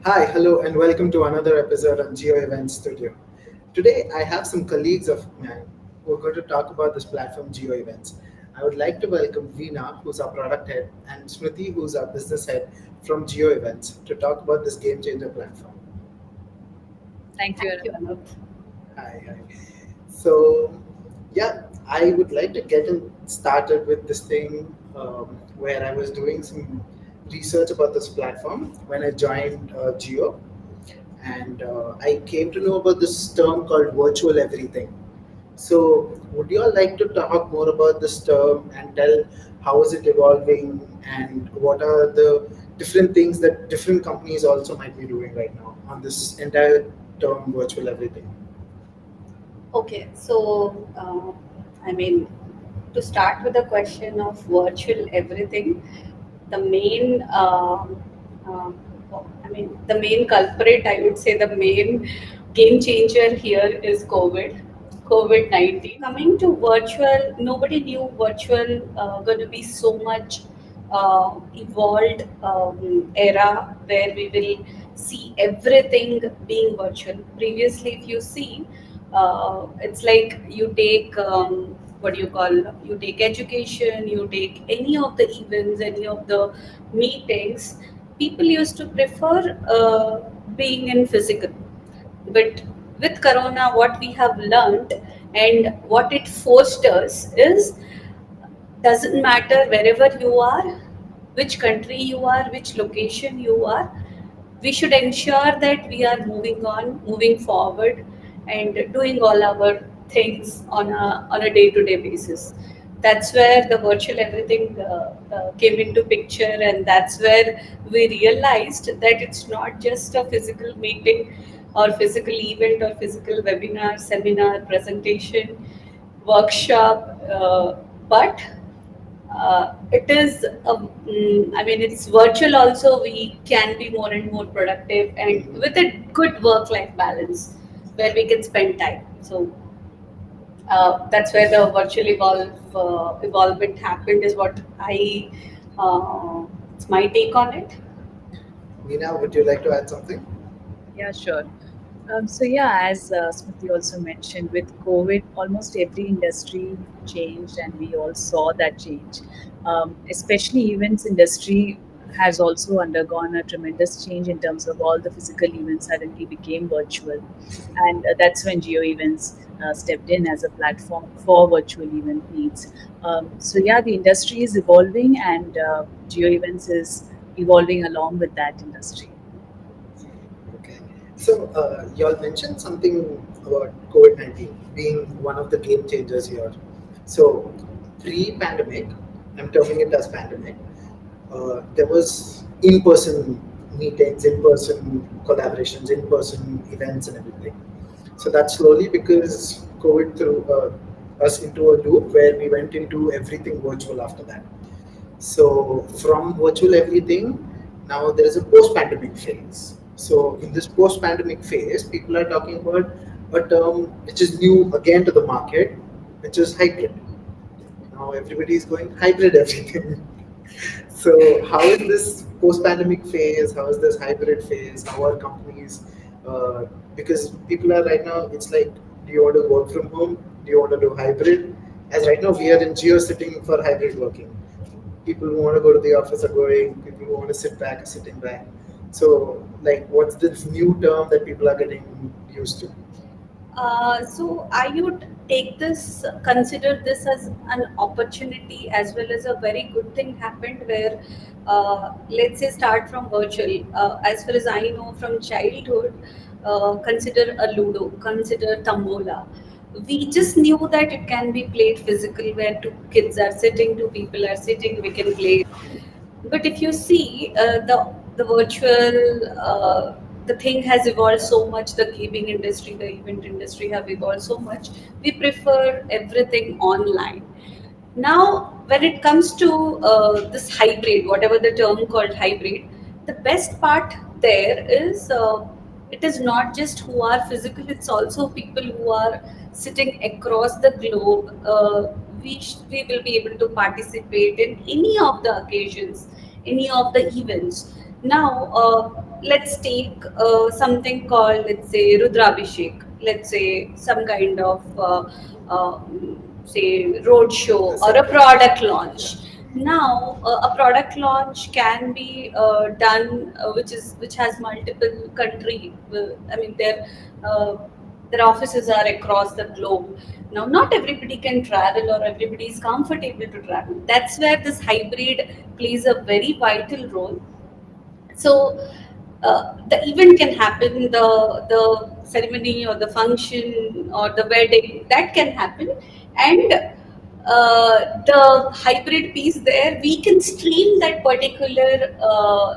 Hi, hello, and welcome to another episode on Geo Events Studio. Today, I have some colleagues of mine who are going to talk about this platform, Geo Events. I would like to welcome Veena, who's our product head, and Smruti, who's our business head from Geo Events, to talk about this game changer platform. Thank you, Thank you, Anand. Anukth. Hi. So, yeah, I would like to get started with this thing where I was doing some research about this platform when I joined Geo. And I came to know about this term called virtual everything. So, would you all like to talk more about this term and tell how is it evolving and what are the different things that different companies also might be doing right now on this entire term virtual everything? Okay, so to start with the question of virtual everything, the main, uh, the main culprit, I would say, the main game changer here is COVID 19. Coming to virtual, nobody knew virtual going to be so much evolved era where we will see everything being virtual. Previously, if you see, it's like you take what do you call, you take education, you take any of the events, any of the meetings. People used to prefer being in physical, but with corona what we have learned and what it forced us is, doesn't matter wherever you are, which country you are, which location you are, we should ensure that we are moving on, moving forward, and doing all our things on a day to day basis. That's where the virtual everything came into picture, and that's where we realized that it's not just a physical meeting or physical event or physical webinar, seminar, presentation, workshop, but it is it's virtual also. We can be more and more productive and with a good work life balance where we can spend time. So that's where the virtual evolvement happened, is what I it's my take on it. Meena, would you like to add something? Yeah, sure. As Smriti also mentioned, with COVID, almost every industry changed, and we all saw that change. Especially events industry has also undergone a tremendous change in terms of all the physical events suddenly became virtual, and that's when Geo Events stepped in as a platform for virtual event needs. The industry is evolving, and Geo Events is evolving along with that industry. Okay. So, you all mentioned something about COVID 19 being one of the game changers here. So, pre pandemic, I'm terming it as pandemic, there was in person meetings, in person collaborations, in person events, and everything. So, that slowly because COVID threw us into a loop where we went into everything virtual after that. So from virtual everything, now there is a post-pandemic phase. So in this post-pandemic phase, people are talking about a term which is new again to the market, which is hybrid. Now everybody is going hybrid everything. So how is this post-pandemic phase? How is this hybrid phase? How are companies? Because people are right now, it's like, do you want to work from home? Do you want to do hybrid? As right now, we are in Geo sitting for hybrid working. People who want to go to the office are going. People who want to sit back are sitting back. So, like, what's this new term that people are getting used to? So I would consider this as an opportunity as well as a very good thing happened where, let's say, start from virtual. As far as I know from childhood, consider a Ludo, consider Tambola. We just knew that it can be played physical, where two kids are sitting, two people are sitting, we can play. But if you see, the virtual the thing has evolved so much. The gaming industry, the event industry have evolved so much. We prefer everything online. Now, when it comes to this hybrid, whatever the term called hybrid, the best part there is, it is not just who are physical, it's also people who are sitting across the globe. We will be able to participate in any of the occasions, any of the events. Now, let's take something called, let's say, Rudrabhishek. Let's say some kind of, uh, say, road show The or a ceremony. product Yeah. launch. Now, a product launch can be done, which has multiple country. I mean, uh, their offices are across the globe. Now, not everybody can travel or everybody is comfortable to travel. That's where this hybrid plays a very vital role. So the event can happen, the ceremony or the function or the wedding, that can happen, and the hybrid piece there, we can stream that particular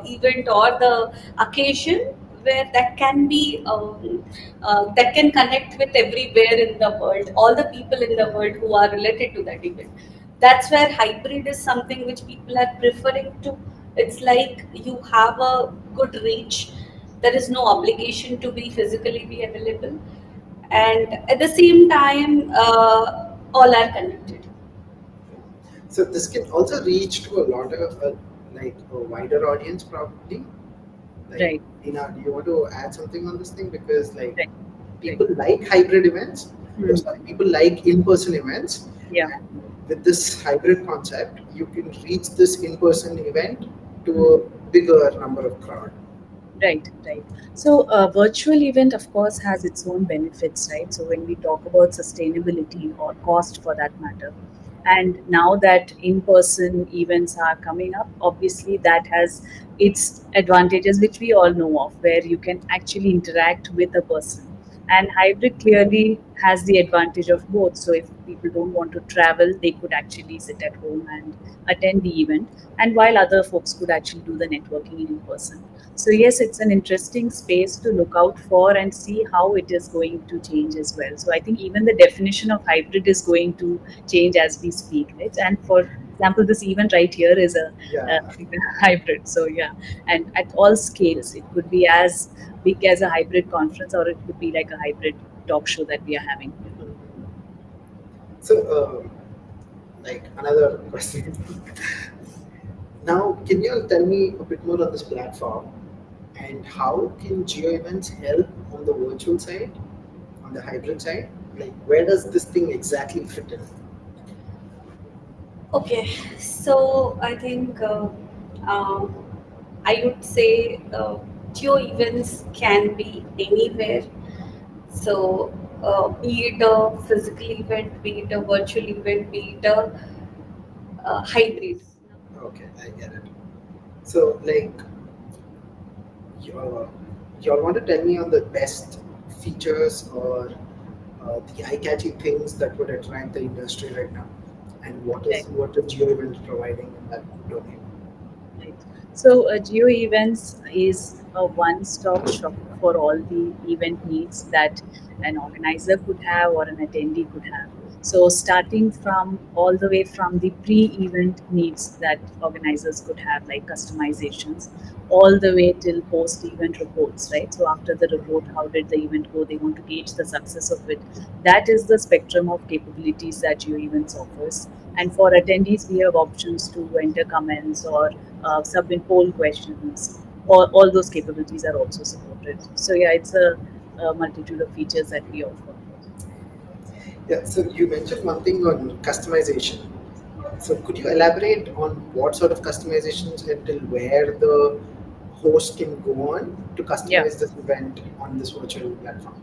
event or the occasion, where that can be that can connect with everywhere in the world, all the people in the world who are related to that event. That's where hybrid is something which people are preferring to. It's like you have a good reach. There is no obligation to be physically be available, and at the same time, all are connected. So this can also reach to a lot of like a wider audience probably. Like, Right, Ina, do you want to add something on this thing? Because like right, right. people like hybrid events. Hmm. Sorry, people like in-person events. Yeah. And with this hybrid concept, you can reach this in-person event to Hmm. a bigger number of crowd. Right, right. So, virtual event, of course, has its own benefits, right? So, when we talk about sustainability or cost for that matter, and now that in person events are coming up, obviously that has its advantages, which we all know of, where you can actually interact with a person. And hybrid clearly has the advantage of both. So, if people don't want to travel, they could actually sit at home and attend the event, and while other folks could actually do the networking in person. So yes, it's an interesting space to look out for and see how it is going to change as well. So I think even the definition of hybrid is going to change as we speak, right? And for example, this event right here is a Yeah. hybrid. So yeah, and at all scales, it could be as big as a hybrid conference, or it could be like a hybrid talk show that we are having here. So, like another question. Now, can you tell me a bit more on this platform and how can Geo Events help on the virtual side, on the hybrid side? Like, where does this thing exactly fit in? Okay, so I think um, I would say Geo events can be anywhere. So, be it a physical event, be it a virtual event, be it a hybrid. Okay, I get it. So, like, you y'all want to tell me on the best features or the eye-catching things that would attract the industry right now, and what is Geo Events providing in that domain? Right. So, Geo Events is a one-stop shop for all the event needs that an organizer could have or an attendee could have. So, starting from all the way from the pre-event needs that organizers could have, like customizations, all the way till post-event reports, right? So, after the report, how did the event go? They want to gauge the success of it. That is the spectrum of capabilities that Geo Events offers. And for attendees, we have options to enter comments or submit poll questions. All those capabilities are also supported. So yeah, it's a multitude of features that we offer. Yeah, so you mentioned one thing on customization. So could you elaborate on what sort of customizations until where the host can go on to Yeah. customize this event on this virtual platform?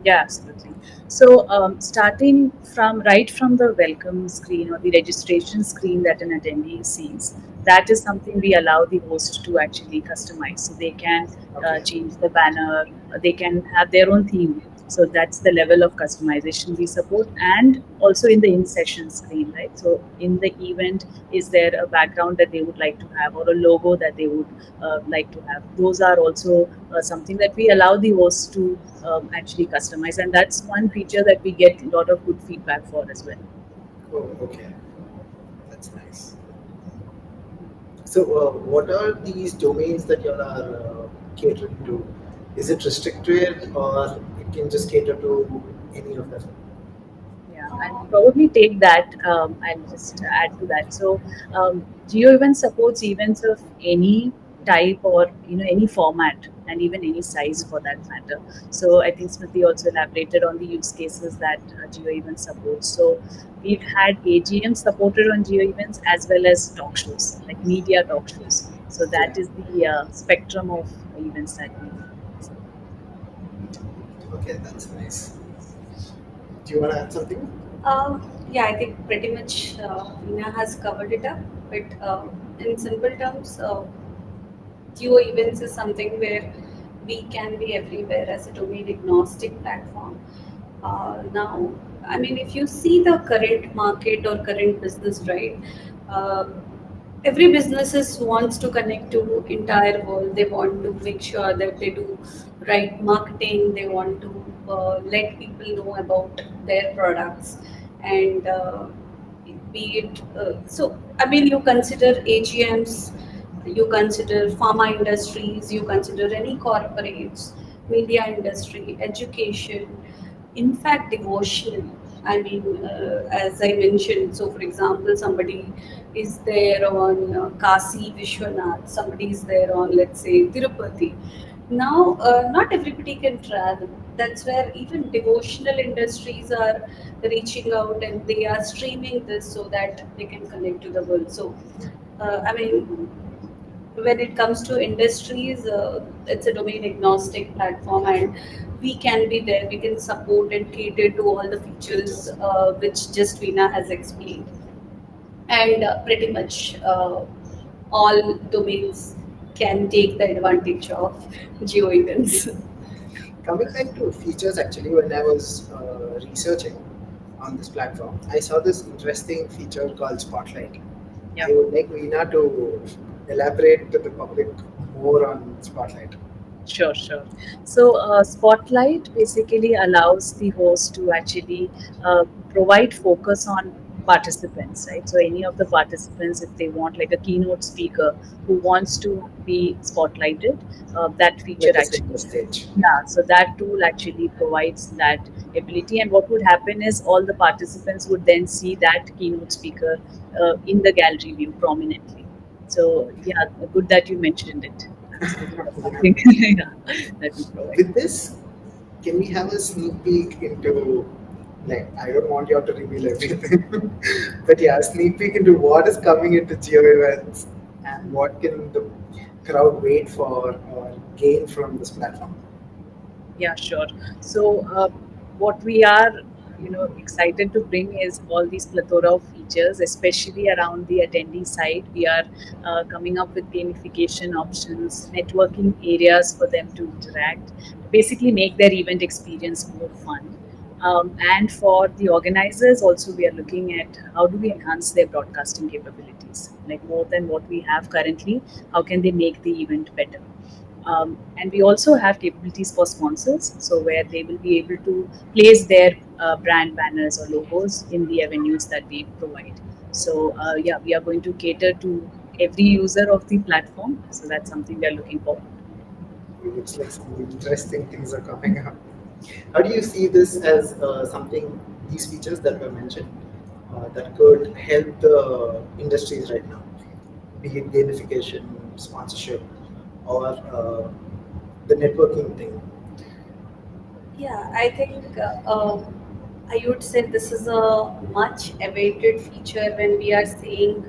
Yeah, absolutely. So, starting from right from the welcome screen or the registration screen that an attendee sees, that is something we allow the host to actually customize. So they can Okay. change the banner, they can have their own theme. So that's the level of customization we support, and also in the in-session screen, right? So in the event, is there a background that they would like to have, or a logo that they would like to have? Those are also something that we allow the host to actually customize, and that's one feature that we get a lot of good feedback for as well. Oh, okay. That's nice. So, what are these domains that you all are catering to? Is it restricted or it can just cater to any of them? Yeah, I'll probably take that. I'll just add to that. So, Geo Events supports events of any type or any format, and even any size for that matter. So I think Smriti also elaborated on the use cases that Geo Events supports. So we've had AGM supported on Geo Events as well as talk shows, like media talk shows. So that Yeah. is the spectrum of events that we support. Okay, that's nice. Do you want to add something? Yeah, I think pretty much Veena has covered it up. But in simple terms, Geo Events is something where we can be everywhere as a domain agnostic platform. Now, I mean, if you see the current market or current business, right? Uh, every businesses wants to connect to entire world. They want to make sure that they do right marketing. They want to let people know about their products, and be it so. I mean, you consider AGMs, you consider pharma industries, you consider any corporates, media industry, education, in fact devotional. I mean, as I mentioned, so for example, somebody is there on Kasi Vishwanath, somebody is there on, let's say, Tirupati. Now, not everybody can travel. That's where even devotional industries are reaching out and they are streaming this so that they can connect to the world. So, I mean, when it comes to industries, it's a domain agnostic platform, and we can be there. We can support and cater to all the features Features. which just Veena has explained, and pretty much all domains can take the advantage of geo events. Coming back to features, actually, when I was researching on this platform, I saw this interesting feature called Spotlight. Yeah. I would like Veena to elaborate to the public more on Spotlight. Sure, sure. So, Spotlight basically allows the host to actually provide focus on participants, right? So, any of the participants, if they want like a keynote speaker who wants to be spotlighted, that feature Like a center actually, stage. yeah, so that tool actually provides that ability. And what would happen is all the participants would then see that keynote speaker in the gallery view prominently. So, yeah, good that you mentioned it. Absolutely, that's Yeah. something yeah, that we provide. With this, can we have a sneak peek into, like, I don't want you all to reveal everything, but yeah, a sneak peek into what is coming into Geo Events and what can the crowd wait for or gain from this platform? Yeah, sure. So, what we are, excited to bring is all these plethora of features, especially around the attendee side. We are coming up with gamification options, networking areas for them to interact, to basically make their event experience more fun. And for the organizers, also, we are looking at how do we enhance their broadcasting capabilities, like more than what we have currently. How can they make the event better? And we also have capabilities for sponsors, so where they will be able to place their brand banners or logos in the avenues that we provide. So, yeah, we are going to cater to every user of the platform. So that's something we are looking forward to. It looks like some interesting things are coming up. How do you see this as something, these features that were mentioned, that could help the industries right now, be it gamification, sponsorship, or the networking thing? Yeah, I think I would say this is a much awaited feature when we are seeing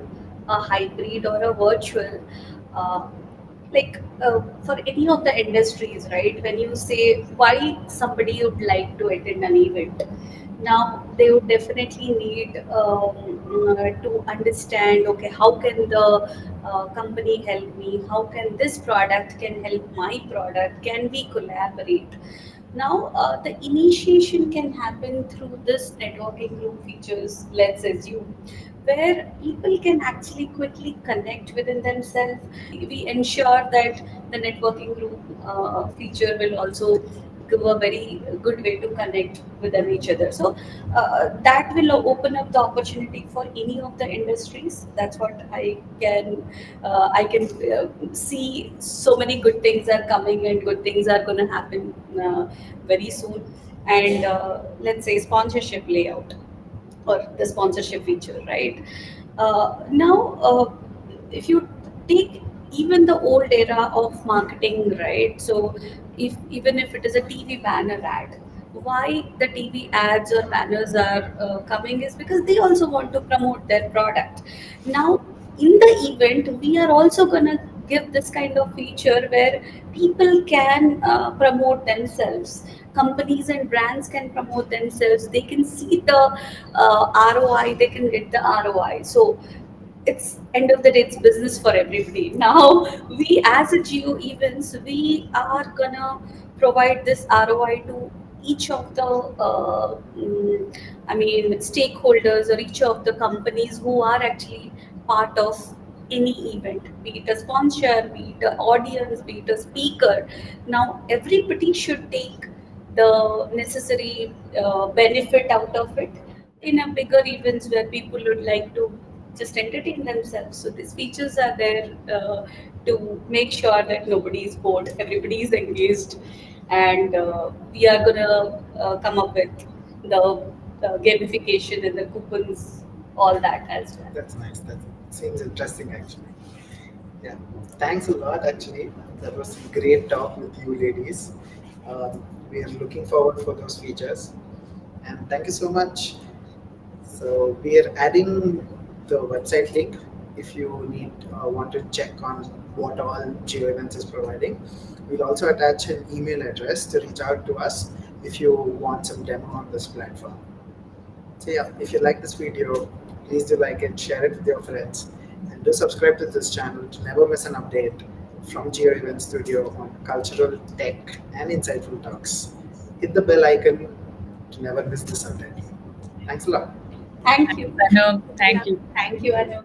a hybrid or a virtual. Uh, for any of the industries, right? When you say why somebody would like to attend an event, now they would definitely need to understand, okay, how can the company help me? How can this product can help my product? Can we collaborate? Now, the initiation can happen through this networking group features, let's assume, where people can actually quickly connect within themselves. We ensure that the networking group feature will also give a very good way to connect within each other. So that will open up the opportunity for any of the industries. That's what I can see. So many good things are coming and good things are going to happen very soon. And let's say sponsorship layout or the sponsorship feature, right? Now, if you take even the old era of marketing, right? So, if even if it is a TV banner ad, why the TV ads or banners are coming is because they also want to promote their product. Now, in the event, we are also gonna give this kind of feature where people can promote themselves. Companies and brands can promote themselves. They can see the ROI. They can get the ROI. So it's end of the day, it's business for everybody. Now we as a Geo Events, we are gonna provide this ROI to each of the stakeholders, or each of the companies who are actually part of any event, be it a sponsor, be it an audience, be it a speaker. Now everybody should take the necessary benefit out of it in a bigger events where people would like to just entertain themselves. So these features are there to make sure that nobody is bored, everybody is engaged, and we are gonna come up with the gamification and the coupons, all that as well. That's nice. That seems interesting, actually. Yeah. Thanks a lot, actually. That was great talk with you, ladies. We are looking forward for those features. And thank you so much. So we are adding the website link if you need want to check on what all JioEvents is providing. We'll also attach an email address to reach out to us if you want some demo on this platform. So yeah, if you like this video, please do like it, share it with your friends, and do subscribe to this channel to never miss an update from Geo Event Studio on cultural, tech, and insightful talks. Hit the bell icon to never miss this update. Thanks a lot. Thank Thanks, you. Anu. Yeah, Thank you. thank you, Anu.